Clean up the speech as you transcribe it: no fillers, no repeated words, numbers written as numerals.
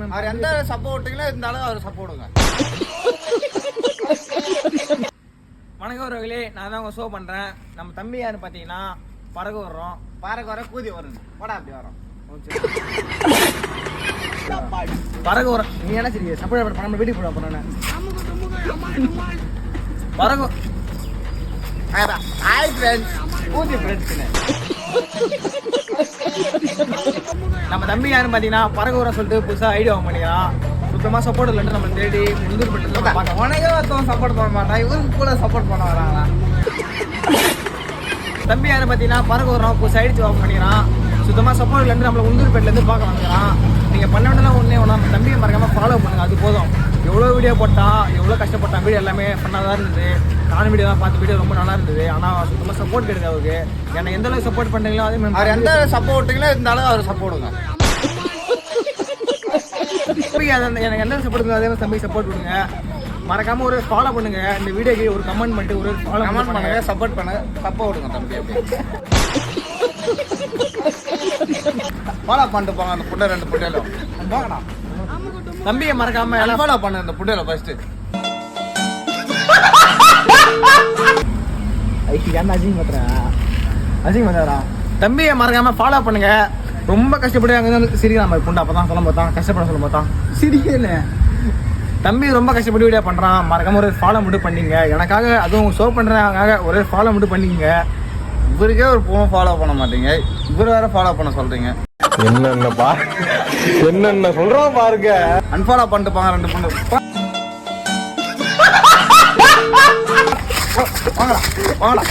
அவர் எந்த சப்போர்ட்டிங்களோ இருந்தாலும் அவர் சப்போர்ட்டுங்க. வணக்கம் உறவுகளே, நான் தான் உங்க ஷோ பண்றேன். நம்ம தம்பி யாரு பாத்தீங்கன்னா பறகு வர்றோம். பாருங்க வர கூதி வரும் போடா அப்படி வரோம். பறகு வரோம். நீ என்ன சரி சப்போர்ட் பண்ண நம்ம வீட்டுக்கு போட போறேன். பறகு ஹாய் ஃப்ரெண்ட்ஸ், கூதி ஃப்ரெண்ட்ஸ்னு. நம்ம தம்பி யாருன்னு பாத்தீங்கன்னா பறகு வர சொல்லிட்டு புதுசா ஐடியா பண்ணிக்கலாம். சுத்தமா சப்போர்ட் இல்லைன்னு நம்ம தேடி முந்திரி பட்டு உனக்கே ஒருத்தவங்க சப்போர்ட் பண்ண மாட்டான், இவருக்கு கூட சப்போர்ட் பண்ண வராங்களா? தம்பி யாரு பாத்தீங்கன்னா பறகு வரோம் புதுசா ஐடி ஜாப் பண்ணிக்கிறான். சுத்தமா சப்போர்ட் இல்லைன்னு நம்மள உளுந்தூர்பேட்டில இருந்து பார்க்க வந்துக்கிறான். நீங்க பண்ண வேண்டியதான் ஒண்ணே ஒண்ணு, நம்ம தம்பியை மறக்காம ஃபாலோ பண்ணுங்க, அது போதும். எவ்வளவு வீடியோ போட்டான், எவ்வளவு கஷ்டப்பட்டான், வீடியோ எல்லாமே பண்ணாதான் இருந்தது. நானும் வீடியோ தான் பார்த்து, வீடியோ ரொம்ப நல்லா இருந்தது. ஆனா சுத்தமா சப்போர்ட் கிடையாது அவருக்கு. என்ன எந்த அளவுக்கு சப்போர்ட் பண்றீங்களோ அதே மாதிரி அவர் எந்த சப்போர்ட்டிங்களோ இருந்தாலும் அவர் சப்போர்ட்டுங்க. எனக்கு எந்த சப்போர்ட் அதே மாதிரி தம்பி சப்போர்ட் கொடுங்க. மறக்காம ஒரு ஃபாலோ பண்ணுங்க. இந்த வீடியோக்கு ஒரு கமெண்ட் பண்ணிட்டு ஒரு ஃபாலோ கமெண்ட் பண்ணுங்க, சப்போர்ட் பண்ணுங்க, சப்போர்ட்டுங்க தம்பி. அப்படி ஃபாலோ பண்ணிட்டு போங்க அந்த புட்டை, ரெண்டு புட்டையிலும் போங்கண்ணா. தம்பியை மறக்காம எல்லாம் ஃபாலோ பண்ணு இந்த புட்டையில ஃபர்ஸ்ட். தம்பியை மறக்காம ஃபாலோ பண்ணுங்க. ரொம்ப கஷ்டப்பட்டு அங்கே சிரிக்கலாம் புண்டா. அப்பதான் சொல்ல பார்த்தான், கஷ்டப்பட சொல்ல பார்த்தான், சிரிக்கல. தம்பி ரொம்ப கஷ்டப்பட்டு வீடியோ பண்றான். மறக்காம ஒரு ஃபாலோ மட்டும் பண்ணீங்க எனக்காக. அதுவும் ஷோ பண்றதுக்காக ஒரு ஃபாலோ மட்டும் பண்ணிக்கங்க. இவருக்கே ஒரு பொண்ணு ஃபாலோ பண்ண மாட்டீங்க, இவர் வேற ஃபாலோ பண்ண சொல்றீங்க. என்னென்ன சொல்றோம் பாருங்க. அன்ஃபாலோ பண்ணிட்டு போங்க ரெண்டு பொண்ணு. வாங்கடா வாங்கடா.